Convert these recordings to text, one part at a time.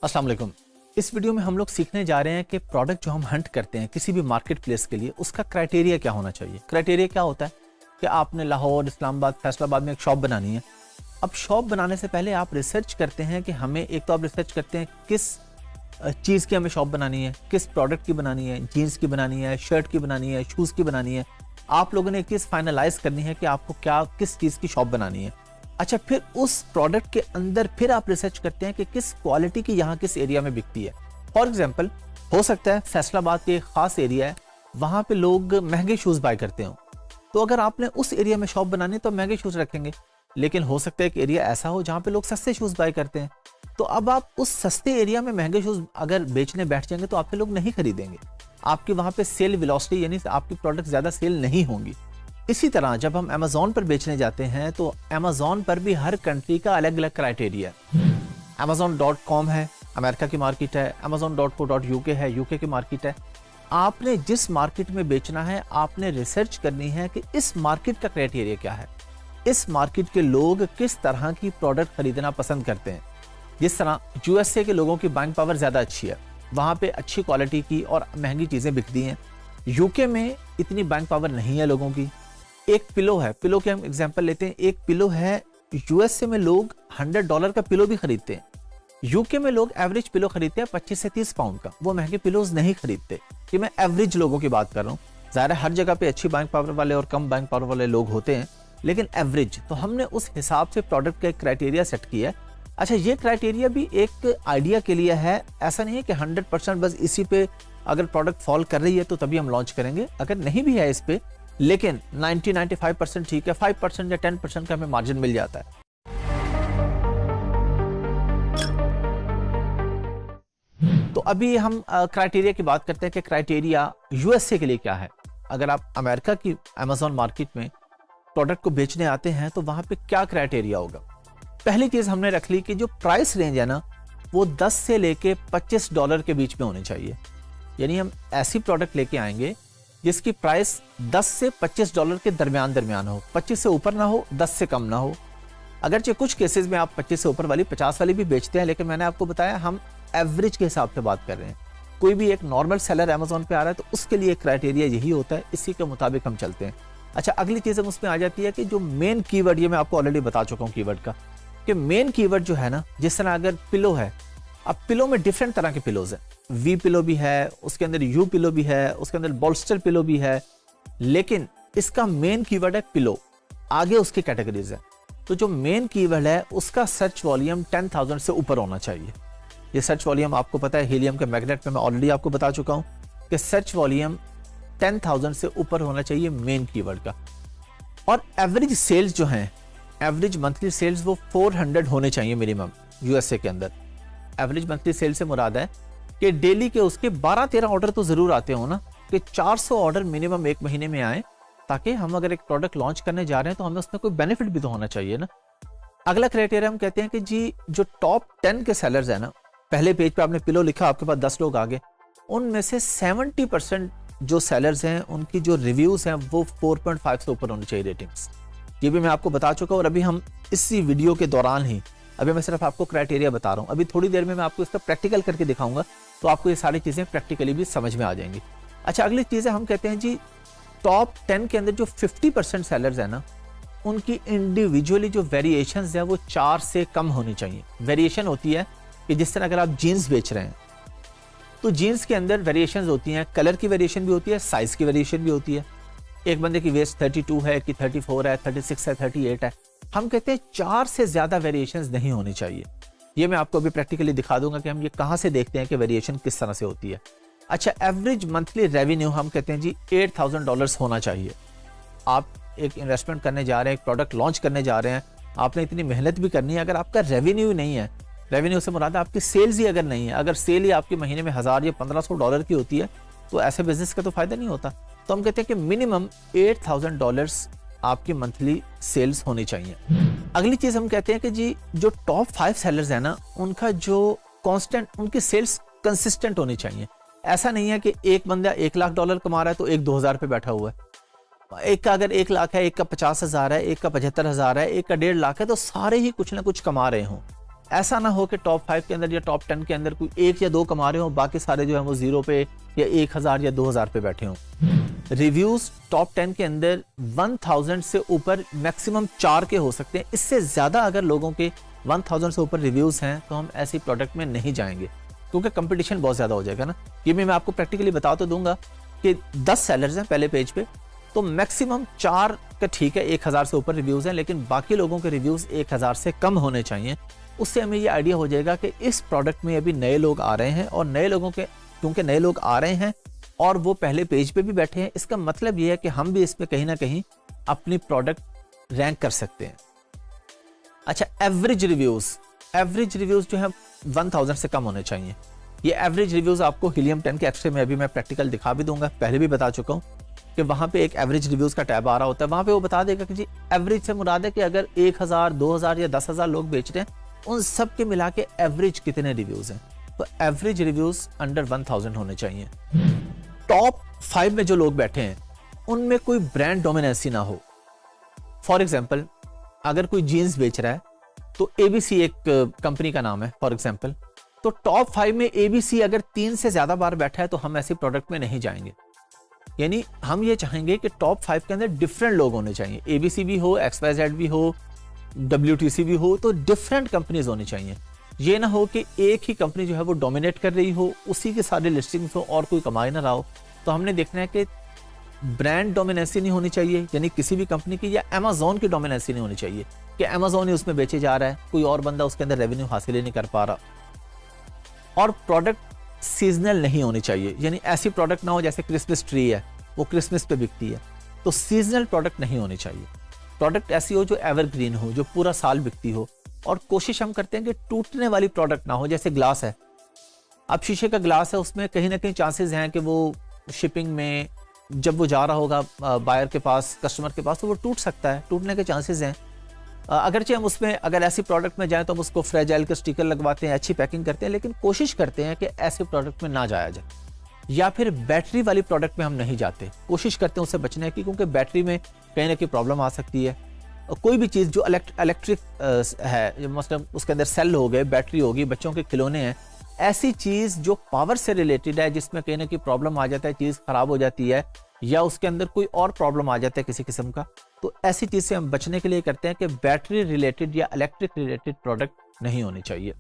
अस्सलाम वालेकुम। इस वीडियो में हम लोग सीखने जा रहे हैं कि प्रोडक्ट जो हम हंट करते हैं किसी भी मार्केट प्लेस के लिए, उसका क्राइटेरिया क्या होना चाहिए। क्राइटेरिया क्या होता है कि आपने लाहौर, इस्लामाबाद, फैसलाबाद में एक शॉप बनानी है। अब शॉप बनाने से पहले आप रिसर्च करते हैं कि हमें, एक तो आप रिसर्च करते हैं किस चीज़ की हमें शॉप बनानी है, किस प्रोडक्ट की बनानी है, जीन्स की बनानी है, शर्ट की बनानी है, शूज़ की बनानी है। आप लोगों ने एक चीज़ फाइनलाइज करनी है कि आपको क्या, किस चीज़ की शॉप बनानी है। अच्छा, फिर उस प्रोडक्ट के अंदर फिर आप रिसर्च करते हैं कि किस क्वालिटी की यहाँ किस एरिया में बिकती है। फॉर एग्जांपल, हो सकता है फैसलाबाद के एक खास एरिया है, वहाँ पे लोग महंगे शूज़ बाय करते हो, तो अगर आपने उस एरिया में शॉप बनानी तो महंगे शूज़ रखेंगे। लेकिन हो सकता है कि एरिया ऐसा हो जहाँ पे लोग सस्ते शूज़ बाय करते हैं, तो अब आप उस सस्ते एरिया में महंगे शूज़ अगर बेचने बैठ जाएंगे तो आपके लोग नहीं खरीदेंगे। आपकी वहाँ पे सेल वेलोसिटी, यानी आपकी प्रोडक्ट ज़्यादा सेल नहीं होंगी। इसी तरह जब हम अमेज़ॉन पर बेचने जाते हैं तो अमेज़ॉन पर भी हर कंट्री का अलग अलग क्राइटेरिया है। Amazon.com है, अमेरिका की मार्केट है, Amazon.co.uk है, यूके की मार्केट है। आपने जिस मार्केट में बेचना है, आपने रिसर्च करनी है कि इस मार्केट का क्राइटेरिया क्या है, इस मार्केट के लोग किस तरह की प्रोडक्ट खरीदना पसंद करते हैं। जिस तरह यूएसए के लोगों की बाइंग पावर ज़्यादा अच्छी है, वहाँ पे अच्छी क्वालिटी की और महंगी चीज़ें बिकती हैं। यूके में इतनी बाइंग पावर नहीं है लोगों की। एक पिलो है, पिलो के हम एग्जांपल लेते हैं, एक पिलो है, यूएसए में लोग $100 का पिलो भी खरीदते हैं। यूके में लोग एवरेज पिलो खरीदते हैं 25 से 30 पाउंड का, वो महंगे पिलोज नहीं खरीदते। कि मैं एवरेज लोगों की बात कर रहा हूँ। ज़ाहिर है हर जगह पे अच्छी बाइंग पावर वाले और कम बाइंग पावर वाले लोग होते हैं, लेकिन एवरेज, तो हमने उस हिसाब से प्रोडक्ट का एक क्राइटेरिया सेट किया है। अच्छा, ये क्राइटेरिया भी एक आइडिया के लिए है, ऐसा नहीं है कि 100% बस इसी पे अगर प्रोडक्ट फॉल कर रही है तो तभी हम लॉन्च करेंगे। अगर नहीं भी है इस पे, लेकिन 90-95% ठीक है, 5% या 10% का हमें मार्जिन मिल जाता है। तो अभी हम क्राइटेरिया की बात करते हैं कि क्राइटेरिया यूएसए के लिए क्या है। अगर आप अमेरिका की अमेज़ॉन मार्केट में प्रोडक्ट को बेचने आते हैं तो वहां पे क्या क्राइटेरिया होगा। पहली चीज हमने रख ली कि जो प्राइस रेंज है ना, वो 10 से लेके $25 के बीच में होनी चाहिए। यानी हम ऐसी प्रोडक्ट लेके आएंगे जिसकी प्राइस 10 से $25 के दरमियान हो, 25 से ऊपर ना हो, 10 से कम ना हो। अगरचे कुछ केसेस में आप 25 से ऊपर वाली, 50 वाली भी बेचते हैं, लेकिन मैंने आपको बताया हम एवरेज के हिसाब से बात कर रहे हैं। कोई भी एक नॉर्मल सेलर अमेज़ॉन पे आ रहा है तो उसके लिए क्राइटेरिया यही होता है, इसी के मुताबिक हम चलते हैं। अच्छा, अगली चीज़ हम उसमें आ जाती है कि जो मेन कीवर्ड, ये मैं आपको ऑलरेडी बता चुका हूँ कीवर्ड का, कि मेन कीवर्ड जो है ना, जिस तरह अगर पिलो है, अब पिलो में डिफरेंट तरह के पिलोज हैं। वी पिलो भी है, उसके अंदर यू पिलो भी है, उसके अंदर बोल्स्टर पिलो भी है, लेकिन इसका मेन कीवर्ड है पिलो। आगे उसकी कैटेगरीज है। तो जो मेन कीवर्ड है उसका सर्च वॉल्यूम 10,000 से ऊपर होना चाहिए। ये सर्च वॉल्यूम आपको पता है, हीलियम के मैग्नेट में मैं ऑलरेडी आपको बता चुका हूँ कि सर्च वॉल्यूम 10,000 से ऊपर होना चाहिए मेन कीवर्ड का। और एवरेज सेल्स जो हैं, एवरेज मंथली सेल्स वो 400 होने चाहिए मिनिमम यूएसए के अंदर। एवरेज मंथली सेल से मुराद है कि डेली के उसके 12-13 ऑर्डर तो जरूर आते हो ना, कि 400 ऑर्डर मिनिमम एक महीने में आए, ताकि हम अगर एक प्रोडक्ट लॉन्च करने जा रहे हैं तो हमें उसमें कोई बेनिफिट भी तो होना चाहिए ना। अगला क्राइटेरिया हम कहते हैं कि जी जो टॉप 10 के सेलर्स है ना, पहले पेज पे आपने पिलो लिखा, आपके पास 10 लोग आ गए, उनमें से 70% जो सेलर्स हैं उनकी जो रिव्यूज हैं वो 4.5 से ऊपर होनी चाहिए रेटिंग्स। ये भी मैं आपको बता चुका हूँ। और अभी हम इसी वीडियो के दौरान ही, अभी मैं सिर्फ आपको क्राइटेरिया बता रहा हूँ, अभी थोड़ी देर में मैं आपको इसका प्रैक्टिकल करके दिखाऊंगा, तो आपको ये सारी चीज़ें प्रैक्टिकली भी समझ में आ जाएंगी। अच्छा, अगली चीज़ें हम कहते हैं जी टॉप 10 के अंदर जो 50% सेलर्स है ना, उनकी इंडिविजुअली जो वेरिएशन है वो 4 से कम होनी चाहिए। वेरिएशन होती है कि जिस तरह अगर आप जीन्स बेच रहे हैं तो जीन्स के अंदर वेरिएशंस होती हैं, कलर की वेरिएशन भी होती है, साइज की वेरिएशन भी होती है। एक बंदे की वेस्ट 32 है कि 34 है, 36 है, 38 है। हम कहते हैं 4 से ज्यादा वेरिएशंस नहीं होनी चाहिए। ये मैं आपको अभी प्रैक्टिकली दिखा दूंगा कि हम ये कहां से देखते हैं कि वेरिएशन किस तरह से होती है। अच्छा, एवरेज मंथली रेवेन्यू हम कहते हैं जी $8,000 होना चाहिए। आप एक इन्वेस्टमेंट करने जा रहे हैं, एक प्रोडक्ट लॉन्च करने जा रहे हैं, आपने इतनी मेहनत भी करनी है, अगर आपका रेवेन्यू नहीं है, रेवेन्यू से मुराद आपकी सेल्स ही अगर नहीं है, अगर सेल ही आपकी महीने में $1,000 या $1,500 की होती है, तो ऐसे बिजनेस का तो फायदा नहीं होता। तो हम कहते हैं कि मिनिमम $8,000 आपकी मंथली सेल्स होनी चाहिए। अगली चीज हम कहते हैं कि जी जो टॉप 5 सेलर्स है ना, उनका जो कांस्टेंट, उनकी सेल्स कंसिस्टेंट होनी चाहिए। ऐसा नहीं है कि एक बंदा $1,00,000 कमा रहा है तो एक 2,000 पे बैठा हुआ है। एक का अगर 1 लाख है, एक का 50,000 है, एक का 75,000 है, एक का 1.5 लाख है, तो सारे ही कुछ ना कुछ कमा रहे हों। ऐसा ना हो कि टॉप 5 के अंदर या टॉप 10 के अंदर कोई 1 या 2 कमा रहे हो, बाकी सारे जो है वो 0 पे या 1000 या 2000 पे बैठे हों। रिव्यूज टॉप 10 के अंदर 1000 से ऊपर मैक्सिमम 4 के हो सकते हैं। इससे ज्यादा अगर लोगों के 1000 से ऊपर रिव्यूज हैं तो हम ऐसी प्रोडक्ट में नहीं जाएंगे, क्योंकि कंपटीशन बहुत ज्यादा हो जाएगा ना। ये मैं आपको प्रैक्टिकली बता तो दूंगा कि 10 सेलर्स हैं पहले पेज पे, तो मैक्सिमम 4 का ठीक है, 1000 से ऊपर रिव्यूज हैं, लेकिन बाकी लोगों के रिव्यूज 1000 से कम होने चाहिए। उससे हमें ये आइडिया हो जाएगा कि इस प्रोडक्ट में अभी नए लोग आ रहे हैं, और नए लोगों के क्योंकि नए लोग आ रहे हैं और वो पहले पेज पे भी बैठे हैं, इसका मतलब ये है कि हम भी इसमें कहीं ना कहीं अपनी प्रोडक्ट रैंक कर सकते हैं। अच्छा, एवरेज रिव्यूज जो है 1000 से कम होने चाहिए। ये एवरेज रिव्यूज आपको हीलियम 10 के एक्स्ट्रा में अभी मैं प्रैक्टिकल दिखा भी दूंगा, पहले भी बता चुका हूँ कि वहां पे एक एवरेज रिव्यूज का टैब आ रहा होता है, वहां पे वो बता देगा कि जी एवरेज से मुराद है कि अगर 1000, 2000 या 10,000 लोग बेच रहे हैं, उन सब के मिला के एवरेज कितने रिव्यूज हैं। तो एवरेज रिव्यूज अंडर 1000 होने चाहिए। टॉप 5 में जो लोग बैठे हैं उनमें कोई ब्रांड डोमिनेंसी ना हो। फॉर एग्जाम्पल, अगर कोई जीन्स बेच रहा है तो एबीसी एक कंपनी का नाम है फॉर एग्जाम्पल, तो टॉप 5 में एबीसी अगर 3 से ज्यादा बार बैठा है तो हम ऐसी प्रोडक्ट में नहीं जाएंगे। यानी हम ये चाहेंगे कि टॉप 5 के अंदर डिफरेंट लोग होने चाहिए, एबीसी भी हो, XYZ भी हो, WTC भी हो, तो डिफरेंट कंपनीज होनी चाहिए। ये ना हो कि एक ही कंपनी जो है वो डोमिनेट कर रही हो, उसी के सारे लिस्टिंग्स हो और कोई कमाई ना रहा हो। तो हमने देखना है कि ब्रांड डोमिनेंसी नहीं होनी चाहिए, यानी किसी भी कंपनी की, या अमेजोन की डोमिनेंसी नहीं होनी चाहिए कि अमेजोन ही उसमें बेचे जा रहा है, कोई और बंदा उसके अंदर रेवेन्यू हासिल ही नहीं कर पा रहा। और प्रोडक्ट सीजनल नहीं होनी चाहिए, यानी ऐसी प्रोडक्ट ना हो जैसे क्रिसमस ट्री है, वो क्रिसमस पे बिकती है, तो सीजनल प्रोडक्ट नहीं होनी चाहिए। प्रोडक्ट ऐसी हो जो एवरग्रीन हो, जो पूरा साल बिकती हो, और कोशिश हम करते हैं कि टूटने वाली प्रोडक्ट ना हो। जैसे ग्लास है, अब शीशे का ग्लास है, उसमें कहीं ना कहीं चांसेस हैं कि वो शिपिंग में जब वो जा रहा होगा बायर के पास, कस्टमर के पास, तो वो टूट सकता है, टूटने के चांसेस हैं। अगरचे हम उसमें अगर ऐसी प्रोडक्ट में जाएं तो हम उसको फ्रेजाइल के स्टिकर लगवाते हैं, अच्छी पैकिंग करते हैं, लेकिन कोशिश करते हैं कि ऐसे प्रोडक्ट में ना जाया जाए। या फिर बैटरी वाली प्रोडक्ट में हम नहीं जाते, कोशिश करते हैं उससे बचने की, क्योंकि बैटरी में कहीं ना कहीं प्रॉब्लम आ सकती है। कोई भी चीज़ जो इलेक्ट्रिक है, मतलब उसके अंदर सेल हो गए, बैटरी होगी, बच्चों के खिलौने हैं, ऐसी चीज़ जो पावर से रिलेटेड है, जिसमें कहीं ना कहीं प्रॉब्लम आ जाता है, चीज़ खराब हो जाती है, या उसके अंदर कोई और प्रॉब्लम आ जाता है किसी किस्म का, तो ऐसी चीज़ से हम बचने के लिए करते हैं कि बैटरी रिलेटेड या इलेक्ट्रिक रिलेटेड प्रोडक्ट नहीं होनी चाहिए।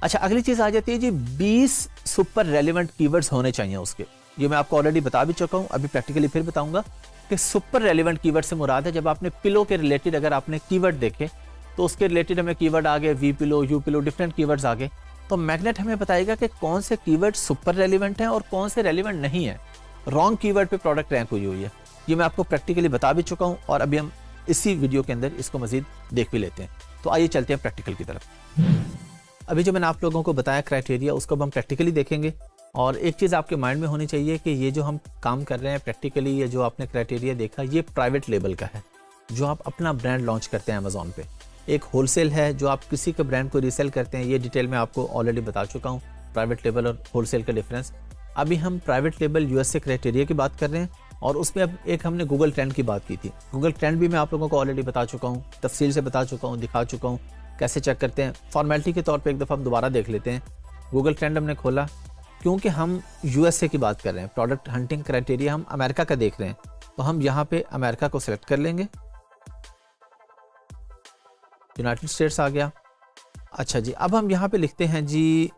अच्छा, अगली चीज आ जाती है जी 20 सुपर रेलेवेंट कीवर्ड्स होने चाहिए उसके। ये मैं आपको ऑलरेडी बता भी चुका हूं, अभी प्रैक्टिकली फिर बताऊंगा कि सुपर रेलेवेंट कीवर्ड से मुराद है जब आपने पिलो के रिलेटेड अगर आपने कीवर्ड देखे तो उसके रिलेटेड हमें कीवर्ड आ गए, V pillow, U pillow, different keywords आ गए, तो मैग्नेट हमें बताएगा कि कौन से कीवर्ड सुपर रेलेवेंट हैं और कौन से रेलेवेंट नहीं है, रॉन्ग कीवर्ड पे प्रोडक्ट रैंक हुई है। ये मैं आपको प्रैक्टिकली बता भी चुका हूं, और अभी हम इसी वीडियो के अंदर इसको मजीद देख भी लेते हैं। तो आइए चलते हैं प्रैक्टिकल की तरफ। अभी जो मैंने आप लोगों को बताया क्राइटेरिया, उसको अब हम प्रैक्टिकली देखेंगे। और एक चीज़ आपके माइंड में होनी चाहिए कि ये जो हम काम कर रहे हैं प्रैक्टिकली, ये जो आपने क्राइटेरिया देखा, ये प्राइवेट लेबल का है, जो आप अपना ब्रांड लॉन्च करते हैं अमेजोन पे। एक होलसेल है जो आप किसी के ब्रांड को रीसेल करते हैं, ये डिटेल में आपको ऑलरेडी बता चुका हूँ, प्राइवेट लेबल और होलसेल का डिफरेंस। अभी हम प्राइवेट लेबल यूएसए क्राइटेरिया की बात कर रहे हैं, और उसमें अब एक हमने गूगल ट्रेंड की बात की थी। गूगल ट्रेंड भी मैं आप लोगों को ऑलरेडी बता चुका हूँ, तफसील से बता चुका हूँ, दिखा चुका हूँ कैसे चेक करते हैं। फॉर्मेलिटी के तौर पे एक दफ़ा हम दोबारा देख लेते हैं। गूगल ट्रेंड हमने खोला, क्योंकि हम यूएसए की बात कर रहे हैं, प्रोडक्ट हंटिंग क्राइटेरिया हम अमेरिका का देख रहे हैं, तो हम यहाँ पे अमेरिका को सिलेक्ट कर लेंगे। यूनाइटेड स्टेट्स आ गया। अच्छा जी, अब हम यहाँ पे लिखते हैं जी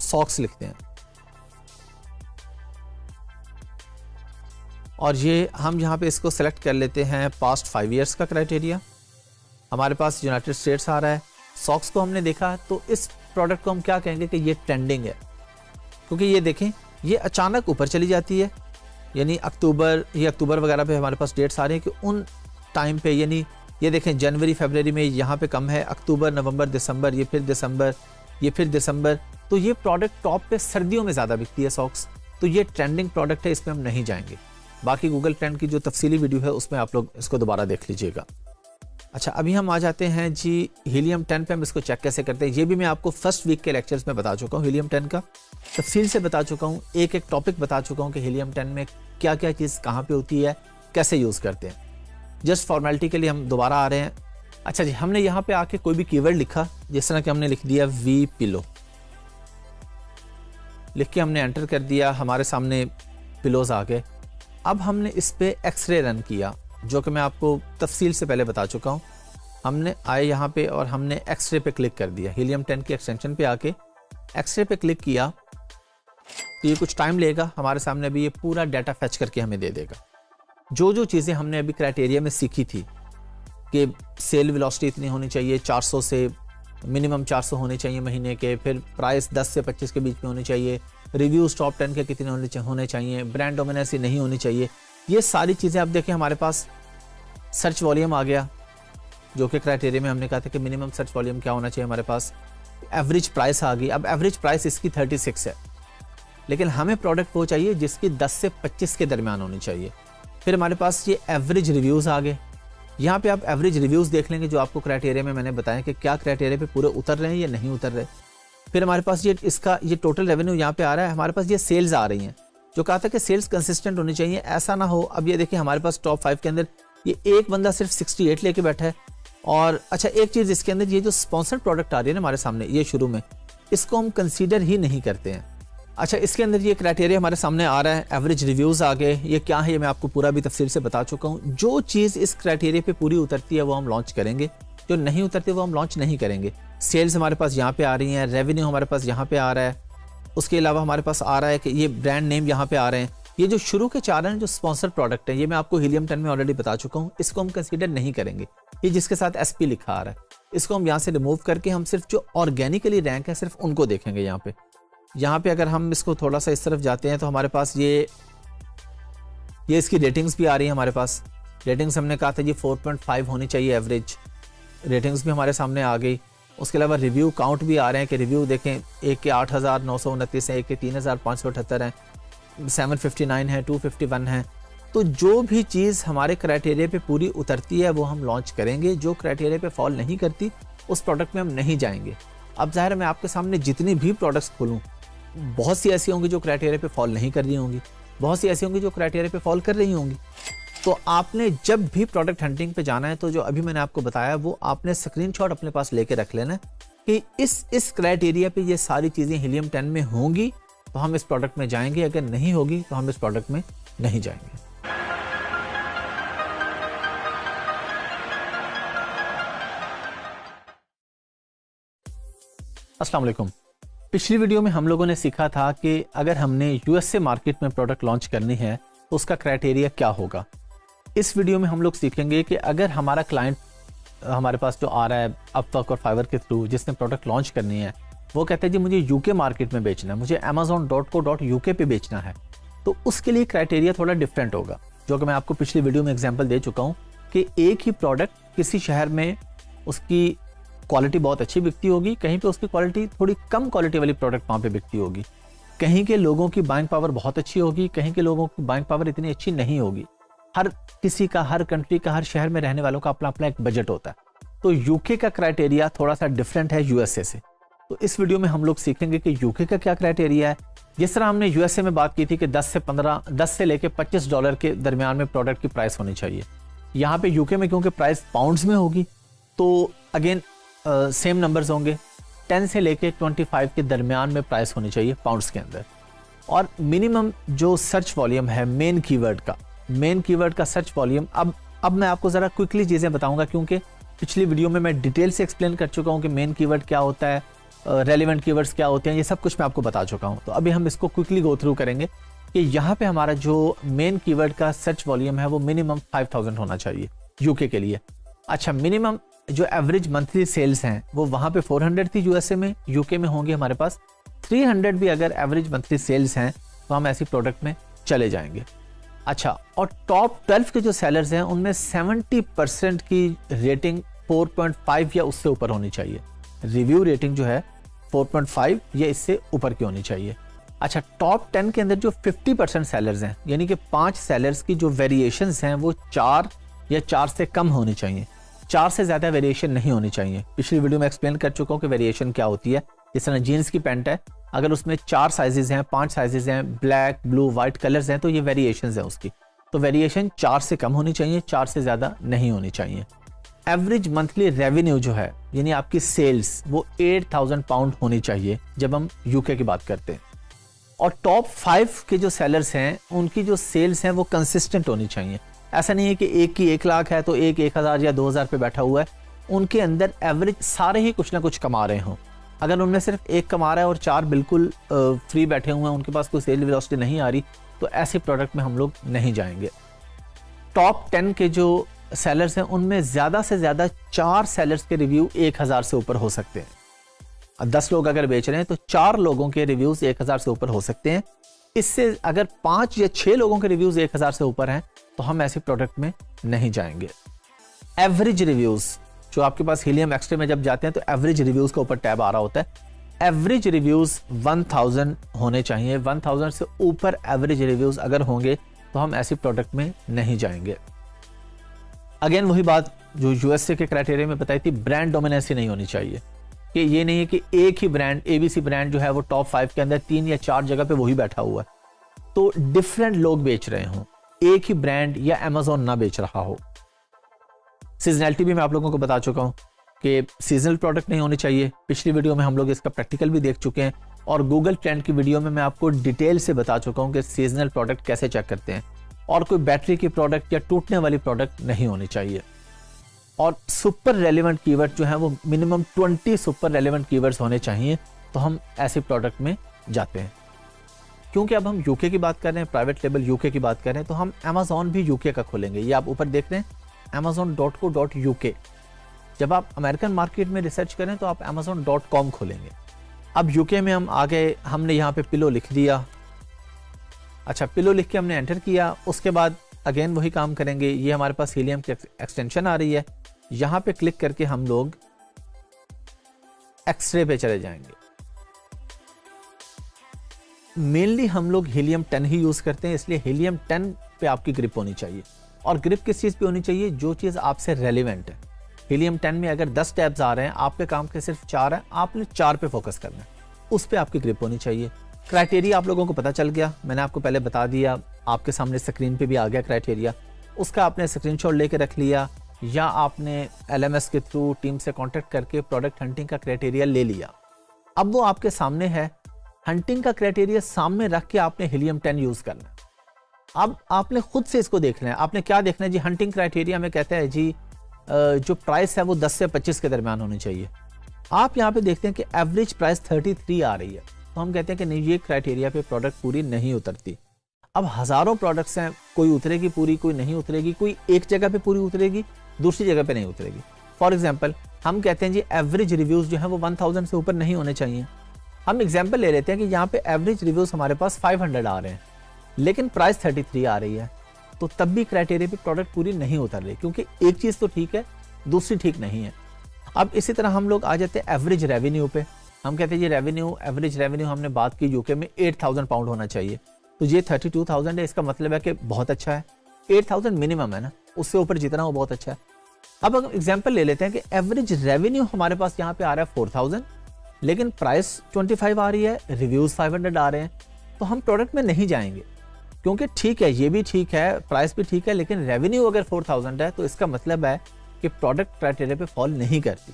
सॉक्स लिखते हैं, और ये हम यहाँ पे इसको सेलेक्ट कर लेते हैं पास्ट 5 ईयर्स का क्राइटेरिया। हमारे पास यूनाइटेड स्टेट्स आ रहा है। सॉक्स को हमने देखा, तो इस प्रोडक्ट को हम क्या कहेंगे कि ये ट्रेंडिंग है, क्योंकि ये देखें ये अचानक ऊपर चली जाती है, यानी अक्टूबर वगैरह पे हमारे पास डेट्स आ रही हैं कि उन टाइम पे, यानी ये देखें जनवरी फरवरी में यहाँ पे कम है, अक्टूबर नवंबर दिसंबर, ये फिर दिसंबर, तो ये प्रोडक्ट टॉप पे सर्दियों में ज़्यादा बिकती है सॉक्स, तो ये ट्रेंडिंग प्रोडक्ट है, इसमें हम नहीं जाएंगे। बाकी गूगल ट्रेंड की जो तफसीली वीडियो है उसमें आप लोग इसको दोबारा देख लीजिएगा। अच्छा, अभी हम आ जाते हैं जी हीलियम 10 पे, हम इसको चेक कैसे करते हैं। ये भी मैं आपको फर्स्ट वीक के लेक्चर्स में बता चुका हूँ, हीलियम 10 का तफसील से बता चुका हूँ, एक एक टॉपिक बता चुका हूँ कि हीलियम 10 में क्या क्या चीज़ कहाँ पे होती है, कैसे यूज़ करते हैं। जस्ट फॉर्मेलिटी के लिए हम दोबारा आ रहे हैं। अच्छा जी, हमने यहाँ पे आके कोई भी कीवर्ड लिखा, जिस तरह कि हमने लिख दिया वी पिलो, लिख के हमने एंटर कर दिया, हमारे सामने पिलोज आ गए। अब हमने इस पे एक्सरे रन किया, जो कि मैं आपको तफसील से पहले बता चुका हूँ। हमने आए यहाँ पे और हमने एक्सरे पे क्लिक कर दिया, हीलियम 10 की एक्सटेंशन पे आके एक्सरे पे क्लिक किया तो ये कुछ टाइम लेगा, हमारे सामने अभी ये पूरा डाटा फैच करके हमें दे देगा। जो जो चीज़ें हमने अभी क्राइटेरिया में सीखी थी कि सेल वेलोसिटी इतनी होनी चाहिए, 400 से मिनिमम 400 होने चाहिए महीने के, फिर प्राइस 10 से 25 के बीच में होनी चाहिए, रिव्यूज़ टॉप 10 के कितने होने चाहिए, ब्रांड डोमिनेंसी नहीं होनी चाहिए, ये सारी चीज़ें आप देखें। हमारे पास सर्च वॉल्यूम आ गया, जो कि क्राइटेरिया में हमने कहा था कि मिनिमम सर्च वॉल्यूम क्या होना चाहिए हमारे पास। एवरेज प्राइस आ गई, अब एवरेज प्राइस इसकी 36 है, लेकिन हमें प्रोडक्ट वो चाहिए जिसकी 10 से 25 के दरमियान होनी चाहिए। फिर हमारे पास ये एवरेज रिव्यूज़ आ गए, यहाँ पे आप एवरेज रिव्यूज़ देख लेंगे, जो आपको क्राइटेरिया में मैंने बताया कि क्या क्राइटेरिया पे पूरे उतर रहे हैं या नहीं उतर रहे। फिर हमारे पास ये इसका ये टोटल रेवेन्यू यहाँ पे आ रहा है, हमारे पास ये सेल्स आ रही हैं, जो कहा था कि सेल्स कंसिस्टेंट होनी चाहिए, ऐसा ना हो। अब ये देखिए हमारे पास टॉप 5 के अंदर ये एक बंदा सिर्फ 68 लेके बैठा है। और अच्छा, एक चीज़ इसके अंदर, ये जो स्पॉन्सर्ड प्रोडक्ट आ रही है ना हमारे सामने, ये शुरू में इसको हम कंसीडर ही नहीं करते हैं। अच्छा, इसके अंदर ये क्राइटेरिया हमारे सामने आ रहा है, एवरेज रिव्यूज़ आ गए, ये क्या है ये मैं आपको पूरा भी तफसील से बता चुका हूँ। जो चीज़ इस क्राइटेरिया पे पूरी उतरती है वो हम लॉन्च करेंगे, जो नहीं उतरती वो हम लॉन्च नहीं करेंगे। सेल्स हमारे पास यहाँ पे आ रही हैं, रेवेन्यू हमारे पास यहाँ पे आ रहा है, उसके अलावा हमारे पास आ रहा है कि ये ब्रांड नेम यहाँ पे आ रहे हैं। ये जो शुरू के 4 हैं जो स्पॉन्सर्ड प्रोडक्ट है, ये मैं आपको हीलियम 10 में ऑलरेडी बता चुका हूँ, इसको हम कंसीडर नहीं करेंगे। ये जिसके साथ SP लिखा आ रहा है, इसको हम यहाँ से रिमूव करके हम सिर्फ जो ऑर्गेनिकली रैंक है सिर्फ उनको देखेंगे। यहाँ पे अगर हम इसको थोड़ा सा इस तरफ जाते हैं तो हमारे पास ये इसकी रेटिंग्स भी आ रही है। हमारे पास रेटिंग्स हमने कहा था जी 4.5 होनी चाहिए एवरेज, रेटिंग्स भी हमारे सामने आ गई। उसके अलावा रिव्यू काउंट भी आ रहे हैं कि रिव्यू देखें, एक के 8,929 हैं, एक के 3,578 हैं, 759 है, 251 है। तो जो भी चीज़ हमारे क्राइटेरिया पे पूरी उतरती है वो हम लॉन्च करेंगे, जो क्राइटेरिया पे फॉल नहीं करती उस प्रोडक्ट में हम नहीं जाएंगे। अब ज़ाहिर है मैं आपके सामने जितनी भी प्रोडक्ट्स खोलूँ, बहुत सी ऐसी होंगी जो क्राइटेरिया पे फॉल नहीं कर रही होंगी, बहुत सी ऐसी होंगी जो क्राइटेरिया पे फॉल कर रही होंगी। तो आपने जब भी प्रोडक्ट हंटिंग पे जाना है तो जो अभी मैंने आपको बताया वो आपने स्क्रीनशॉट अपने पास लेके रख लेना कि इस क्राइटेरिया पे ये सारी चीज़ें हीलियम 10 में होंगी तो हम इस प्रोडक्ट में जाएंगे, अगर नहीं होगी तो हम इस प्रोडक्ट में नहीं जाएंगे। अस्सलाम वालेकुम। पिछली वीडियो में हम लोगों ने सीखा था कि अगर हमने USA मार्केट में प्रोडक्ट लॉन्च करनी है तो उसका क्राइटेरिया क्या होगा। इस वीडियो में हम लोग सीखेंगे कि अगर हमारा क्लाइंट हमारे पास जो आ रहा है अपवर्क और फाइवर के थ्रू, जिसने प्रोडक्ट लॉन्च करनी है, वो कहते हैं जी मुझे UK मार्केट में बेचना है, मुझे amazon.co.uk पे बेचना है, तो उसके लिए क्राइटेरिया थोड़ा डिफरेंट होगा, जो कि मैं आपको पिछली वीडियो में एग्जाम्पल दे चुका हूँ कि एक ही प्रोडक्ट किसी शहर में उसकी क्वालिटी बहुत अच्छी बिकती होगी, कहीं पे उसकी क्वालिटी थोड़ी कम क्वालिटी वाली प्रोडक्ट वहाँ पे बिकती होगी, कहीं के लोगों की बाइंग पावर बहुत अच्छी होगी, कहीं के लोगों की बाइंग पावर इतनी अच्छी नहीं होगी। हर किसी का, हर कंट्री का, हर शहर में रहने वालों का अपना अपना एक बजट होता है। तो यूके का क्राइटेरिया थोड़ा सा डिफरेंट है यूएसए से। तो इस वीडियो में हम लोग सीखेंगे कि यूके का क्या क्राइटेरिया है। जिस तरह हमने यूएसए में बात की थी कि 10 से लेके $25 के दरमियान में प्रोडक्ट की प्राइस होनी चाहिए, यहाँ पे यूके में क्योंकि प्राइस पाउंड्स में होगी तो अगेन सेम नंबर्स होंगे, 10 से लेके 25 के दरमियान में प्राइस होनी चाहिए पाउंड्स के अंदर। और मिनिमम जो सर्च वॉल्यूम है मेन कीवर्ड का सर्च वॉल्यूम, अब मैं आपको ज़रा क्विकली चीज़ें बताऊंगा, क्योंकि पिछली वीडियो में मैं डिटेल से एक्सप्लेन कर चुका हूं कि मेन कीवर्ड क्या होता है, रेलिवेंट कीवर्ड्स क्या होते हैं, ये सब कुछ मैं आपको बता चुका हूं। तो अभी हम इसको क्विकली गो थ्रू करेंगे कि यहाँ पे हमारा जो मेन कीवर्ड का सर्च वॉल्यूम है वो मिनिमम 5000 होना चाहिए यूके के लिए। अच्छा, मिनिमम जो एवरेज मंथली सेल्स हैं वो वहाँ पे 400 थी यूएसए में, यूके में होंगे हमारे पास 300 भी अगर एवरेज मंथली सेल्स हैं तो हम ऐसी प्रोडक्ट में चले जाएंगे। अच्छा, और टॉप 12 के जो सेलर्स हैं उनमें 70% की रेटिंग 4.5 या उससे ऊपर होनी चाहिए। रिव्यू रेटिंग जो है 4.5 या इससे ऊपर की होनी चाहिए। अच्छा, टॉप 10 के अंदर जो 50% सेलर्स हैं, यानी कि 5 सेलर्स की जो वेरिएशंस हैं वो 4 या 4 से कम होनी चाहिए, 4 से ज़्यादा वेरिएशन नहीं होनी चाहिए। पिछली वीडियो में एक्सप्लेन कर चुका हूँ कि वेरिएशन क्या होती है। जिस तरह जीन्स की पैंट है, अगर उसमें 4 साइजेस हैं, 5 साइजेस हैं, ब्लैक, ब्लू, वाइट कलर्स हैं, तो ये वेरिएशंस हैं उसकी। तो वेरिएशन 4 से कम होनी चाहिए, 4 से ज़्यादा नहीं होनी चाहिए। एवरेज मंथली रेवेन्यू जो है यानी आपकी सेल्स वो 8,000 पाउंड होनी चाहिए जब हम यूके की बात करते हैं। और टॉप 5 के जो सेलर्स हैं उनकी जो सेल्स हैं वो कंसिस्टेंट होनी चाहिए। ऐसा नहीं है कि एक की 1 लाख है तो एक 1,000 या 2,000 पे बैठा हुआ है, उनके अंदर एवरेज सारे ही कुछ ना कुछ कमा रहे हों। अगर उनमें सिर्फ एक कमा रहा है और 4 बिल्कुल फ्री बैठे हुए हैं, उनके पास कोई सेल वेलोसिटी नहीं आ रही, तो ऐसे प्रोडक्ट में हम लोग नहीं जाएंगे। टॉप 10 के जो सेलर्स हैं उनमें ज़्यादा से ज़्यादा 4 सेलर्स के रिव्यू 1,000 से ऊपर हो सकते हैं। 10 लोग अगर बेच रहे हैं तो 4 लोगों के रिव्यूज 1,000 से ऊपर हो सकते हैं। इससे अगर 5 या 6 लोगों के रिव्यूज 1,000 से ऊपर हैं तो हम ऐसे प्रोडक्ट में नहीं जाएंगे। एवरेज रिव्यूज जो आपके पास हीलियम एक्सट्रा में जब जाते हैं तो एवरेज रिव्यूज का ऊपर टैब आ रहा होता है। एवरेज रिव्यूज 1000 होने चाहिए। 1000 से ऊपर एवरेज रिव्यूज अगर होंगे तो हम ऐसे प्रोडक्ट में नहीं जाएंगे। अगेन वही बात जो यूएसए के क्राइटेरिया में बताई थी, ब्रांड डोमिनेंसी नहीं होनी चाहिए। कि ये नहीं है कि एक ही ब्रांड एबीसी ब्रांड जो है वो टॉप 5 के अंदर 3 या 4 जगह पे वही बैठा हुआ है, तो डिफरेंट लोग बेच रहे हों, एक ही ब्रांड या अमेजोन ना बेच रहा हो। सीजनैलिटी भी मैं आप लोगों को बता चुका हूं कि सीजनल प्रोडक्ट नहीं होने चाहिए। पिछली वीडियो में हम लोग इसका प्रैक्टिकल भी देख चुके हैं और गूगल ट्रेंड की वीडियो में मैं आपको डिटेल से बता चुका हूं कि सीजनल प्रोडक्ट कैसे चेक करते हैं। और कोई बैटरी की प्रोडक्ट या टूटने वाली प्रोडक्ट नहीं होनी चाहिए। और सुपर रेलेवेंट कीवर्ड जो है वो मिनिमम 20 सुपर रेलेवेंट कीवर्ड्स होने चाहिए, तो हम ऐसे प्रोडक्ट में जाते हैं। क्योंकि अब हम यूके की बात कर रहे हैं, प्राइवेट लेबल यूके की बात कर रहे हैं, तो हम अमेजोन भी यूके का खोलेंगे। ये आप ऊपर देख रहे हैं amazon.co.uk। जब आप अमेरिकन मार्केट में रिसर्च करें तो आप amazon.com खोलेंगे। अब यूके में हम आ गए, हमने यहाँ पे पिलो लिख दिया। अच्छा, पिलो लिख के हमने एंटर किया। उसके बाद अगेन वही काम करेंगे। ये हमारे पास हीलियम की एक्सटेंशन आ रही है, यहाँ पे क्लिक करके हम लोग एक्सरे पे चले जाएंगे। मेनली हम लोग हीलियम 10 ही यूज करते हैं, इसलिए हीलियम 10 पे आपकी ग्रिप होनी चाहिए। और ग्रिप किस चीज पे होनी चाहिए? जो चीज आपसे रेलिवेंट है। हीलियम 10 में अगर 10 टैब्स आ रहे हैं, आपके काम के सिर्फ 4 हैं, आपने 4 पे फोकस करना है, उस पे आपकी ग्रिप होनी चाहिए। क्राइटेरिया आप लोगों को पता चल गया, मैंने आपको पहले बता दिया, आपके सामने स्क्रीन पे भी आ गया क्राइटेरिया। उसका आपने स्क्रीनशॉट लेके रख लिया या आपने एलएमएस के थ्रू टीम से कांटेक्ट करके प्रोडक्ट हंटिंग का क्राइटेरिया ले लिया। अब वो आपके सामने है, हंटिंग का क्राइटेरिया सामने रख के आपने हीलियम 10 यूज करना है। अब आपने खुद से इसको देखना है। आपने क्या देखना है जी? हंटिंग क्राइटेरिया में कहता है जी जो प्राइस है वो 10 से 25 के दरमियान होनी चाहिए। आप यहाँ पे देखते हैं कि एवरेज प्राइस 33 आ रही है, तो हम कहते हैं कि नहीं, ये क्राइटेरिया पे प्रोडक्ट पूरी नहीं उतरती। अब हजारों प्रोडक्ट्स हैं, कोई उतरेगी पूरी, कोई नहीं उतरेगी, कोई एक जगह पे पूरी उतरेगी, दूसरी जगह पे नहीं उतरेगी। फॉर एग्जांपल हम कहते हैं जी एवरेज रिव्यूज जो है वो 1000 से ऊपर नहीं होने चाहिए। हम एग्जांपल ले लेते हैं कि यहाँ पे एवरेज रिव्यूज हमारे पास 500 आ रहे हैं, लेकिन प्राइस 33 आ रही है, तो तब भी क्राइटेरिया पे प्रोडक्ट पूरी नहीं उतर रही, क्योंकि एक चीज तो ठीक है, दूसरी ठीक नहीं है। अब इसी तरह हम लोग आ जाते हैं एवरेज रेवेन्यू पे। हम कहते हैं जी रेवेन्यू, एवरेज रेवेन्यू हमने बात की यूके में 8000 पाउंड होना चाहिए, तो ये 32,000 है। इसका मतलब है कि बहुत अच्छा है, 8000 मिनिमम है ना, उससे ऊपर जितना हो बहुत अच्छा है। अब अगर एग्जांपल ले लेते हैं कि एवरेज रेवेन्यू हमारे पास यहाँ पे आ रहा है 4000, लेकिन प्राइस 25 आ रही है, रिव्यूज 500 आ रहे हैं, तो हम प्रोडक्ट में नहीं जाएंगे। क्योंकि ठीक है, ये भी ठीक है, प्राइस भी ठीक है, लेकिन रेवेन्यू अगर 4000 है तो इसका मतलब है कि प्रोडक्ट क्राइटेरिया पे फॉल नहीं करती।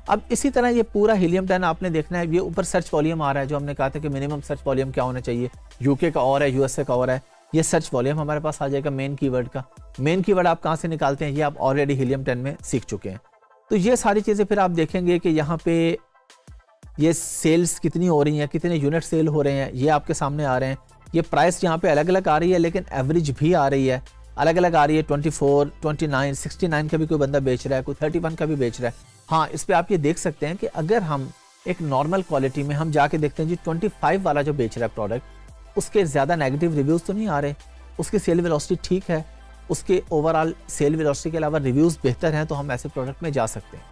अब इसी तरह ये पूरा हीलियम 10 आपने देखना है। ये ऊपर सर्च वॉल्यूम आ रहा है, जो हमने कहा था कि मिनिमम सर्च वॉल्यूम क्या होना चाहिए, यूके का और है, यूएसए का और है। ये सर्च वॉल्यूम हमारे पास आ जाएगा मेन कीवर्ड का। मेन कीवर्ड आप कहाँ से निकालते हैं, ये आप ऑलरेडी हीलियम 10 में सीख चुके हैं। तो ये सारी चीज़ें फिर आप देखेंगे कि यहाँ पे ये सेल्स कितनी हो रही हैं, कितने यूनिट सेल हो रहे हैं, ये आपके सामने आ रहे हैं। ये प्राइस यहाँ पे अलग अलग आ रही है, लेकिन एवरेज भी आ रही है, अलग अलग आ रही है। 24, 29, 69 का भी कोई बंदा बेच रहा है, कोई 31 का भी बेच रहा है। हाँ, इस पे आप ये देख सकते हैं कि अगर हम एक नॉर्मल क्वालिटी में हम जाके देखते हैं जी 25 वाला जो बेच रहा है प्रोडक्ट, उसके ज़्यादा नेगेटिव रिव्यूज़ तो नहीं आ रहे, उसकी सेल वेलोसिटी ठीक है, उसके ओवरऑल सेल वेलोसिटी के अलावा रिव्यूज़ बेहतर हैं, तो हम ऐसे प्रोडक्ट में जा सकते हैं।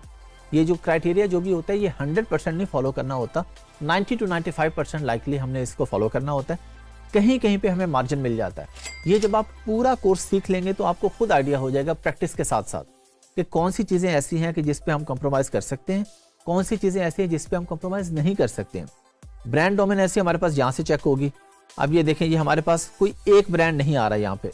ये जो क्राइटेरिया जो भी होता है, ये 100% नहीं फॉलो करना होता, 90 to 95% लाइकली हमने इसको फॉलो करना होता है। कहीं कहीं पे हमें मार्जिन मिल जाता है। ये जब आप पूरा कोर्स सीख लेंगे तो आपको खुद आइडिया हो जाएगा प्रैक्टिस के साथ साथ कि कौन सी चीज़ें ऐसी हैं कि जिस पे हम कंप्रोमाइज़ कर सकते हैं, कौन सी चीज़ें ऐसी हैं जिस पे हम कंप्रोमाइज़ नहीं कर सकते हैं। ब्रांड डोमिनेंसी हमारे पास यहाँ से चेक होगी। अब ये देखें, ये हमारे पास कोई एक ब्रांड नहीं आ रहा है यहाँ पे।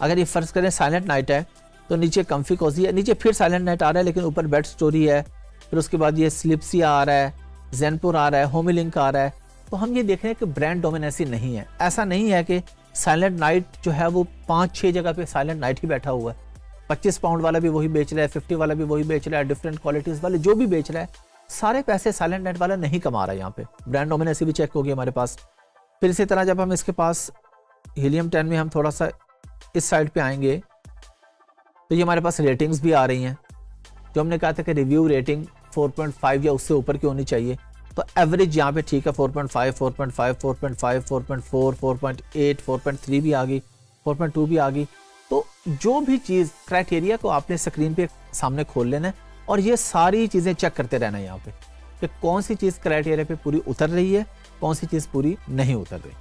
अगर ये फर्ज करें साइलेंट नाइट है तो नीचे कम्फी कोजी है, नीचे फिर साइलेंट नाइट आ रहा है लेकिन ऊपर बेड स्टोरी है, फिर उसके बाद ये स्लिप्सिया आ रहा है, जैनपुर आ रहा है, होमीलिंक आ रहा है। तो हम ये देख रहे हैं कि ब्रांड डोमिनेंसी नहीं है। ऐसा नहीं है कि साइलेंट नाइट जो है वो 5-6 जगह पे साइलेंट नाइट ही बैठा हुआ है। 25 पाउंड वाला भी वही बेच रहा है, 50 वाला भी वही बेच रहा है, डिफरेंट क्वालिटीज वाले जो भी बेच रहा है, सारे पैसे साइलेंट नाइट वाला नहीं कमा रहा है। यहाँ पे ब्रांड डोमिनेंसी भी चेक होगी हमारे पास। फिर इसी तरह जब हम इसके पास हीलियम 10 में हम थोड़ा सा इस साइड पे आएंगे तो ये हमारे पास रेटिंग्स भी आ रही हैं। जो हमने कहा था कि रिव्यू रेटिंग 4.5 या उससे ऊपर की होनी चाहिए, तो एवरेज यहाँ पे ठीक है 4.5, 4.5, 4.5, 4.4, 4.8, 4.3 भी आ गई, 4.2 भी आ गई। तो जो भी चीज़ क्राइटेरिया को आपने स्क्रीन पे सामने खोल लेना है और ये सारी चीज़ें चेक करते रहना है यहाँ पे कि कौन सी चीज़ क्राइटेरिया पे पूरी उतर रही है, कौन सी चीज़ पूरी नहीं उतर रही।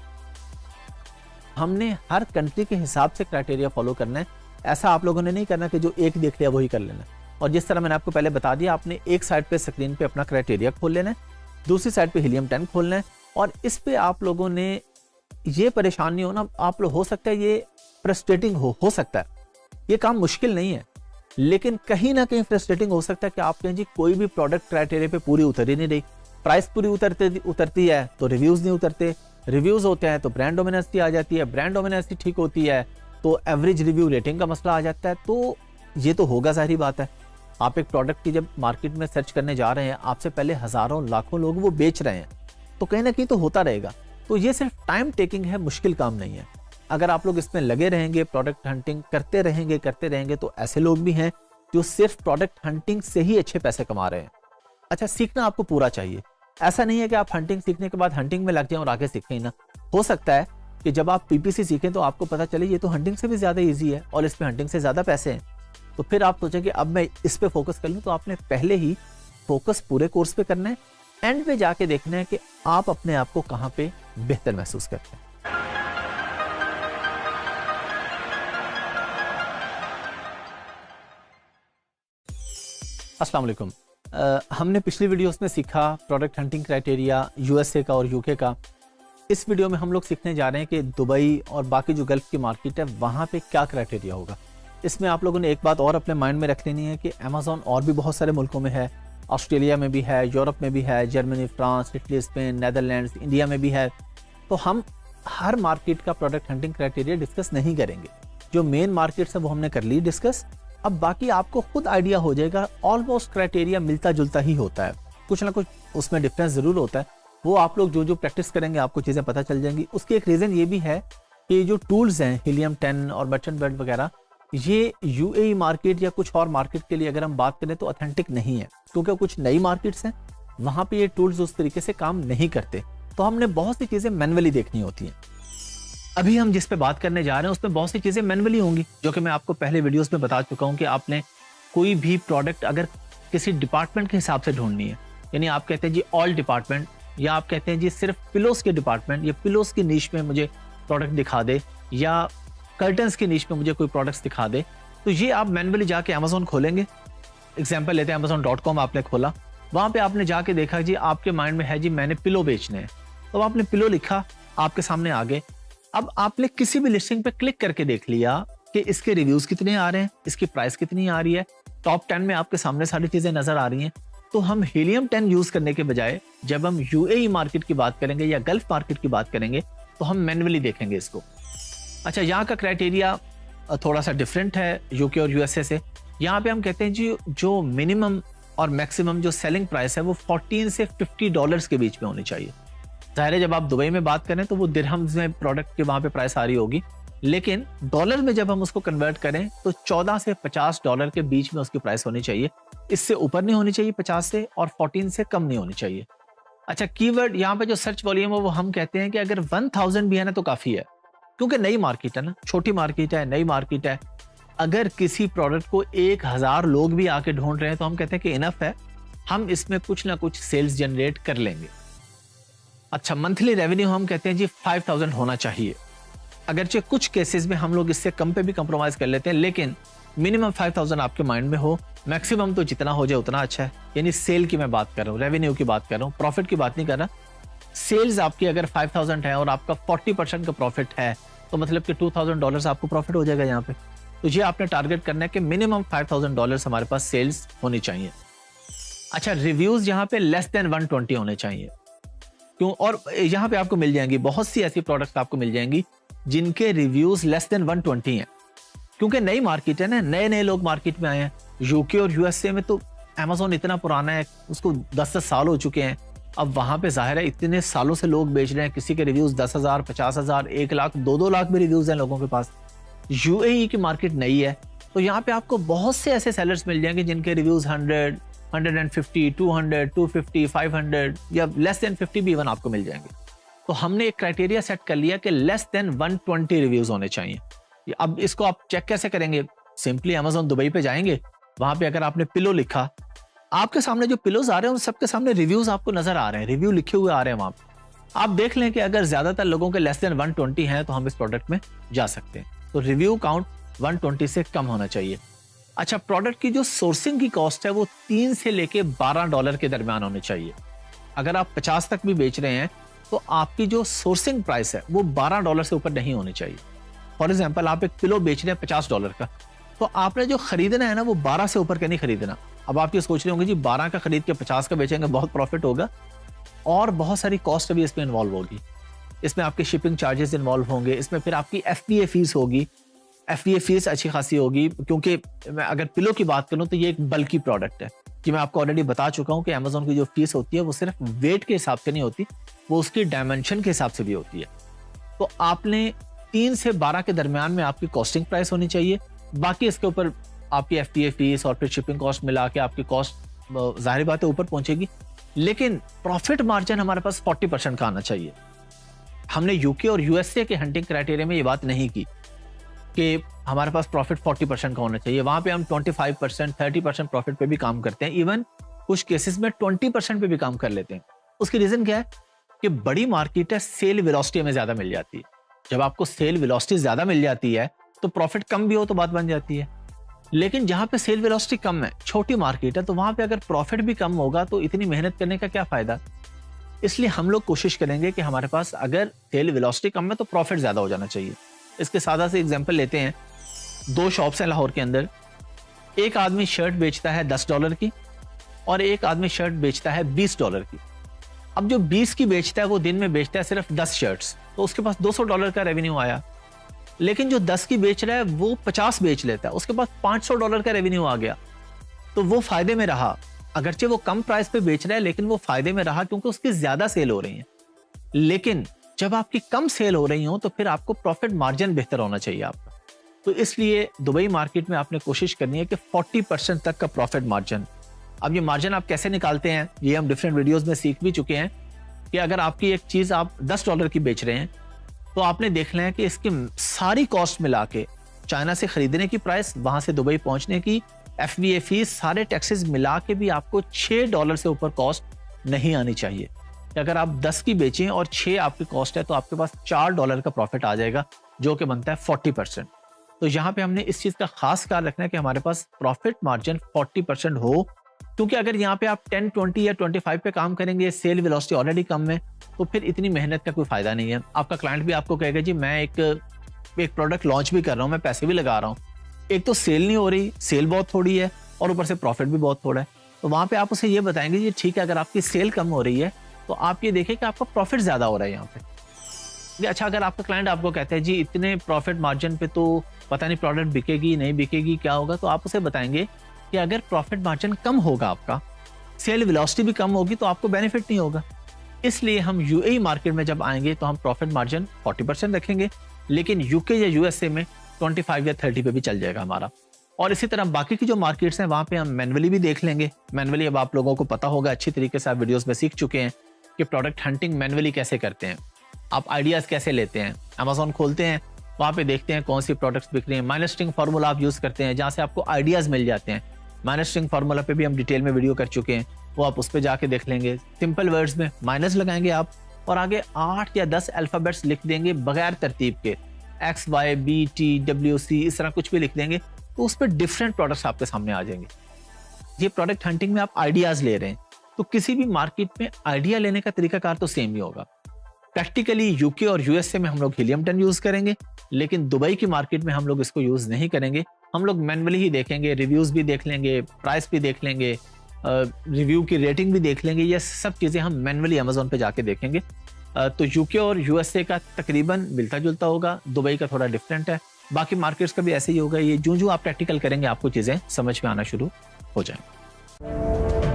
हमने हर कंट्री के हिसाब से क्राइटेरिया फॉलो करना है। ऐसा आप लोगों ने नहीं करना कि जो एक देख लिया वही कर लेना। और जिस तरह मैंने आपको पहले बता दिया, आपने एक साइड पे स्क्रीन पे अपना क्राइटेरिया खोल लेना है, दूसरी साइड पे हीलियम 10 खोलना है। और इस पे आप लोगों ने ये परेशान नहीं होना। आप लोग हो सकता है ये फ्रस्ट्रेटिंग हो सकता है, ये काम मुश्किल नहीं है, लेकिन कहीं ना कहीं फ्रस्ट्रेटिंग हो सकता है कि आप कहें जी कोई भी प्रोडक्ट क्राइटेरिया पे पूरी उतर ही नहीं रही। प्राइस पूरी उतरती है तो रिव्यूज नहीं उतरते, रिव्यूज होते हैं तो ब्रांड डोमिनेंसी आ जाती है, ब्रांड डोमिनेंसी ठीक होती है तो एवरेज रिव्यू रेटिंग का मसला आ जाता है। तो ये तो होगा, जाहिर बात है। आप एक प्रोडक्ट की जब मार्केट में सर्च करने जा रहे हैं, आपसे पहले हजारों लाखों लोग वो बेच रहे हैं, तो कहीं ना कहीं तो होता रहेगा। तो ये सिर्फ टाइम टेकिंग है, मुश्किल काम नहीं है। अगर आप लोग इसमें लगे रहेंगे, प्रोडक्ट हंटिंग करते रहेंगे तो ऐसे लोग भी हैं जो सिर्फ प्रोडक्ट हंटिंग से ही अच्छे पैसे कमा रहे हैं। अच्छा, सीखना आपको पूरा चाहिए। ऐसा नहीं है कि आप हंटिंग सीखने के बाद हंटिंग में लग जाएं और आगे सीखें ना। हो सकता है कि जब आप पीपीसी सीखें तो आपको पता चले ये तो हंटिंग से भी ज्यादा इजी है और इसमें हंटिंग से ज्यादा पैसे हैं, तो फिर आप सोचें कि अब मैं इस पे फोकस कर लूं। तो आपने पहले ही फोकस पूरे कोर्स पे करना है, एंड पे जाके देखना है कि आप अपने आप को कहां पे बेहतर महसूस करते हैं। अस्सलाम वालेकुम। हमने पिछली वीडियोस में सीखा प्रोडक्ट हंटिंग क्राइटेरिया यूएसए का और यूके का। इस वीडियो में हम लोग सीखने जा रहे हैं कि दुबई और बाकी जो गल्फ की मार्केट है वहाँ पे क्या क्राइटेरिया होगा। इसमें आप लोगों ने एक बात और अपने माइंड में रख लेनी है कि अमेज़न और भी बहुत सारे मुल्कों में है, ऑस्ट्रेलिया में भी है, यूरोप में भी है, Germany, France, Italy, Spain, Netherlands, India में भी है। तो हम हर मार्केट का प्रोडक्ट हंटिंग क्राइटेरिया डिस्कस नहीं करेंगे। जो मेन मार्केट्स है वो हमने कर ली डिस्कस। अब बाकी आपको खुद आइडिया हो जाएगा। ऑलमोस्ट क्राइटेरिया मिलता जुलता ही होता है, कुछ ना कुछ उसमें डिफरेंस जरूर होता है। वो आप लोग जो प्रैक्टिस करेंगे आपको चीज़ें पता चल जाएंगी। उसकी एक रीज़न ये भी है कि जो टूल्स हैं हीलियम 10 और मर्चेंट बेड वगैरह, ये यूएई मार्केट या कुछ और मार्केट के लिए अगर हम बात करें तो ऑथेंटिक नहीं है, क्योंकि कुछ नई मार्केट्स हैं वहाँ पे ये टूल्स उस तरीके से काम नहीं करते। तो हमने बहुत सी चीज़ें मैनुअली देखनी होती हैं। अभी हम जिस पे बात करने जा रहे हैं उसमें बहुत सी चीज़ें मैनुअली होंगी, जो कि मैं आपको पहले वीडियोस में बता चुका हूँ कि आपने कोई भी प्रोडक्ट अगर किसी डिपार्टमेंट के हिसाब से ढूंढनी है, यानी आप कहते हैं जी ऑल डिपार्टमेंट, या आप कहते हैं जी सिर्फ पिलोस के डिपार्टमेंट, या पिलोस की नीश में मुझे प्रोडक्ट दिखा दे, या कर्टन्स की नीश में मुझे कोई प्रोडक्ट्स दिखा दे, तो ये आप मैनुअली जाके अमेज़न खोलेंगे। एग्जाम्पल लेते हैं, amazon.com आपने खोला, वहाँ पे आपने जाके देखा जी आपके माइंड में है जी मैंने पिलो बेचने हैं, तो आपने पिलो लिखा, आपके सामने आ गए। अब आपने किसी भी लिस्टिंग पे क्लिक करके देख लिया कि इसके रिव्यूज कितने आ रहे हैं, इसकी प्राइस कितनी आ रही है, टॉप 10 में आपके सामने सारी चीजें नजर आ रही हैं। तो हम हीलियम 10 यूज करने के बजाय जब हम यूएई मार्केट की बात करेंगे या गल्फ मार्केट की बात करेंगे तो हम मैनुअली देखेंगे इसको। अच्छा, यहाँ का क्राइटेरिया थोड़ा सा डिफरेंट है यूके और यूएसए से। यहाँ पे हम कहते हैं जी जो मिनिमम और मैक्सिमम जो सेलिंग प्राइस है वो $14 से $50 के बीच में होनी चाहिए। जाहिर है जब आप दुबई में बात करें तो वो दिरहम्स में प्रोडक्ट के वहाँ पे प्राइस आ रही होगी, लेकिन डॉलर में जब हम उसको कन्वर्ट करें तो $14 से $50 के बीच में उसकी प्राइस होनी चाहिए। इससे ऊपर नहीं होनी चाहिए 50 से, और 14 से कम नहीं होनी चाहिए। अच्छा, कीवर्ड यहाँ पे जो सर्च वॉल्यूम है वो हम कहते हैं कि अगर 1000 भी है ना तो काफ़ी है, क्योंकि नई मार्केट है ना, छोटी मार्केट है, नई मार्केट है। अगर किसी प्रोडक्ट को 1000 लोग भी आके ढूंढ रहे हैं तो हम कहते हैं कि इनफ है, हम इसमें कुछ ना कुछ सेल्स जनरेट कर लेंगे। अच्छा, मंथली रेवेन्यू हम कहते हैं जी 5000 होना चाहिए। अगरचे कुछ केसेस में हम लोग इससे कम पे भी कंप्रोमाइज कर लेते हैं, लेकिन मिनिमम 5000 आपके माइंड में हो, मैक्सिमम तो जितना हो जाए उतना अच्छा है। यानी सेल की मैं बात कर रहा हूँ, रेवेन्यू की बात कर रहा हूँ, प्रॉफिट की बात नहीं कर रहा। सेल्स आपकी अगर 5000 है और आपका 40% का प्रॉफिट है तो मतलब कि $2000 आपको प्रॉफिट हो जाएगा यहाँ पे। तो ये आपने टारगेट करना है कि मिनिमम $5000 हमारे पास सेल्स होनी चाहिए। अच्छा, रिव्यूज यहाँ पे लेस देन 120 होने चाहिए। क्यों? और यहाँ पे आपको मिल जाएंगी बहुत सी ऐसी प्रोडक्ट्स आपको मिल जाएंगी जिनके रिव्यूज लेस देन 120 हैं, क्योंकि नई मार्केट है ना, नए नए लोग मार्केट में आए हैं। यूके और यूएसए में तो अमेज़न इतना पुराना है, उसको 10-10 साल हो चुके हैं। अब वहां पे जाहिर है इतने सालों से लोग बेच रहे हैं, किसी के रिव्यूज 10,000, 50,000, 1 लाख, 2-2 लाख भी रिव्यूज हैं लोगों के पास। यूएई की मार्केट नई है, तो यहाँ पे आपको बहुत से ऐसे सेलर्स मिल जाएंगे जिनके रिव्यूज 100, 150, 200, 250, 500 या लेस देन 50 भी इवन आपको मिल जाएंगे। तो हमने एक क्राइटेरिया सेट कर लिया कि लेस देन 120 रिव्यूज होने चाहिए। अब इसको आप चेक कैसे करेंगे? सिंपली अमेज़न दुबई पे जाएंगे, वहां पे अगर आपने पिलो लिखा, आपके सामने जो पिलोज आ रहे हैं उन सबके सामने रिव्यूज आपको नजर आ रहे हैं, रिव्यू लिखे हुए आ रहे हैं वहां पे। आप देख लें कि अगर ज्यादातर लोगों के लेस देन 120 हैं तो हम इस प्रोडक्ट में जा सकते हैं। तो रिव्यू काउंट 120 से कम होना चाहिए। अच्छा, प्रोडक्ट की जो सोर्सिंग की कॉस्ट है वो $3 से लेके $12 के दरमियान होनी चाहिए। अगर आप 50 तक भी बेच रहे हैं तो आपकी जो सोर्सिंग प्राइस है वो $12 से ऊपर नहीं होनी चाहिए। फॉर एग्जाम्पल, आप एक पिलो बेच रहे हैं $50 का, तो आपने जो खरीदना है ना वो 12 से ऊपर का नहीं खरीदना। अब आप ये सोच रहे होंगे जी 12 का खरीद के 50 का बेचेंगे, बहुत प्रॉफिट होगा, और बहुत सारी कॉस्ट भी इसमें इन्वॉल्व होगी। इसमें आपके शिपिंग चार्जेस इन्वॉल्व होंगे, इसमें फिर आपकी FBA फीस होगी। FBA फीस अच्छी खासी होगी, क्योंकि मैं अगर पिलो की बात करूं तो ये एक बल्कि प्रोडक्ट है कि मैं आपको ऑलरेडी बता चुका हूं कि अमेज़न की जो फीस होती है वो सिर्फ वेट के हिसाब से नहीं होती, वो उसकी डायमेंशन के हिसाब से भी होती है। तो आपने 3 से 12 के दरमियान में आपकी कॉस्टिंग प्राइस होनी चाहिए। बाकी इसके ऊपर आपकी FBA फीस और फिर शिपिंग कॉस्ट मिला के आपकी कॉस्ट जाहिर बात है ऊपर पहुंचेगी, लेकिन प्रॉफिट मार्जिन हमारे पास 40% का आना चाहिए। हमने यूके और यूएसए के हंटिंग क्राइटेरिया में ये बात नहीं की कि हमारे पास प्रॉफिट 40% का होना चाहिए। वहां पे हम 25%, 30% प्रॉफिट पे भी काम करते हैं, इवन कुछ केसेस में 20% पे भी काम कर लेते हैं। उसकी रीजन क्या है कि बड़ी मार्केट है, सेल वेलोसिटी हमें ज्यादा मिल जाती है। जब आपको सेल वेलोसिटी ज्यादा मिल जाती है तो प्रॉफिट कम भी हो तो बात बन जाती है। लेकिन जहां पे सेल वेलोसिटी कम है, छोटी मार्केट है, तो वहां पे अगर प्रॉफिट भी कम होगा तो इतनी मेहनत करने का क्या फायदा। इसलिए हम लोग कोशिश करेंगे कि हमारे पास अगर सेल वेलोसिटी कम है तो प्रॉफिट ज्यादा हो जाना चाहिए। इसके सादा से एग्जांपल लेते हैं, 2 शॉप्स हैं लाहौर के अंदर। एक आदमी शर्ट बेचता है $10 की और एक आदमी शर्ट बेचता है $20 की। अब जो 20 की बेचता है वो दिन में बेचता है सिर्फ 10 शर्ट्स, तो उसके पास $200 का रेवेन्यू आया। लेकिन जो 10 की बेच रहा है वो 50 बेच लेता है, उसके पास $500 का रेवेन्यू आ गया, तो वो फायदे में रहा। अगरचे वो कम प्राइस पे बेच रहा है लेकिन वो फायदे में रहा क्योंकि उसकी ज्यादा सेल हो रही है। लेकिन जब आपकी कम सेल हो रही हो तो फिर आपको प्रॉफिट मार्जिन बेहतर होना चाहिए आपका। तो इसलिए दुबई मार्केट में आपने कोशिश करनी है कि 40% तक का प्रॉफिट मार्जिन। अब ये मार्जिन आप कैसे निकालते हैं ये हम डिफरेंट वीडियोस में सीख भी चुके हैं कि अगर आपकी एक चीज आप $10 की बेच रहे हैं तो आपने देखना है कि इसकी सारी कॉस्ट मिला के, चाइना से खरीदने की प्राइस, वहां से दुबई पहुंचने की FBA फीस, सारे टैक्सेस मिला के भी आपको $6 से ऊपर कॉस्ट नहीं आनी चाहिए। अगर आप 10 की बेचें और 6 आपकी कॉस्ट है तो आपके पास $4 का प्रॉफिट आ जाएगा, जो कि बनता है 40%। तो यहाँ पे हमने इस चीज का खास ख्याल रखना है कि हमारे पास प्रॉफिट मार्जिन 40% हो, क्योंकि अगर यहाँ पे आप 10, 20 या 25 पे काम करेंगे, सेल वेलोसिटी ऑलरेडी कम है, तो फिर इतनी मेहनत का कोई फायदा नहीं है। आपका क्लाइंट भी आपको कहेगा जी मैं एक प्रोडक्ट लॉन्च भी कर रहा हूँ, मैं पैसे भी लगा रहा हूँ, एक तो सेल नहीं हो रही, सेल बहुत थोड़ी है और ऊपर से प्रॉफिट भी बहुत थोड़ा है। तो वहां पे आप उसे ये बताएंगे जी ठीक है, अगर आपकी सेल कम हो रही है तो आप ये देखें कि आपका प्रॉफिट ज्यादा हो रहा है यहाँ पे। अच्छा, अगर आपका क्लाइंट आपको कहता है जी इतने प्रॉफिट मार्जिन पे तो पता नहीं प्रोडक्ट बिकेगी नहीं बिकेगी क्या होगा, तो आप उसे बताएंगे कि अगर प्रॉफिट मार्जिन कम होगा, आपका सेल वेलोसिटी भी कम होगी, तो आपको बेनिफिट नहीं होगा। इसलिए हम यूएई मार्केट में जब आएंगे तो हम प्रॉफिट मार्जिन 40% रखेंगे, लेकिन यूके या यूएसए में 25 या 30 पे भी चल जाएगा हमारा। और इसी तरह बाकी की जो मार्केट्स हैं वहां पे हम मैनुअली भी देख लेंगे। मैनुअली अब आप लोगों को पता होगा, अच्छी तरीके से आप वीडियोस में सीख चुके हैं कि प्रोडक्ट हंटिंग मैनुअली कैसे करते हैं, आप आइडियाज कैसे लेते हैं। अमेज़न खोलते हैं, वहां पे देखते हैं कौन सी प्रोडक्ट्स बिक रही हैं, माइनस स्ट्रिंग फार्मूला आप यूज करते हैं जहां से आपको आइडियाज मिल जाते हैं। माइनस स्ट्रिंग फार्मूला पे भी हम डिटेल में वीडियो कर चुके हैं, वो आप उस पर जाके देख लेंगे। सिंपल वर्ड्स में माइनस लगाएंगे आप और आगे 8 या 10 अल्फाबेट्स लिख देंगे बगैर तरतीब के, X, Y, B, T, W, C, इस तरह कुछ भी लिख देंगे, तो उस पर डिफरेंट प्रोडक्ट्स आपके सामने आ जाएंगे। ये प्रोडक्ट हंटिंग में आप आइडियाज ले रहे हैं, तो किसी भी मार्केट में आइडिया लेने का तरीकाकार तो सेम ही होगा। प्रैक्टिकली यूके और यूएसए में हम लोग हीलियम 10 यूज करेंगे, लेकिन दुबई की मार्केट में हम लोग इसको यूज नहीं करेंगे। हम लोग मैनुअली ही देखेंगे, रिव्यूज भी देख लेंगे, प्राइस भी देख लेंगे, रिव्यू की रेटिंग भी देख लेंगे। ये सब चीजें हम मैनुअली अमेजोन पे जाके देखेंगे। तो यूके और यूएसए का तकरीबन मिलता जुलता होगा, दुबई का थोड़ा डिफरेंट है, बाकी मार्केट्स का भी ऐसे ही होगा। ये जो आप प्रैक्टिकल करेंगे आपको चीजें समझ में आना शुरू हो जाएंगी।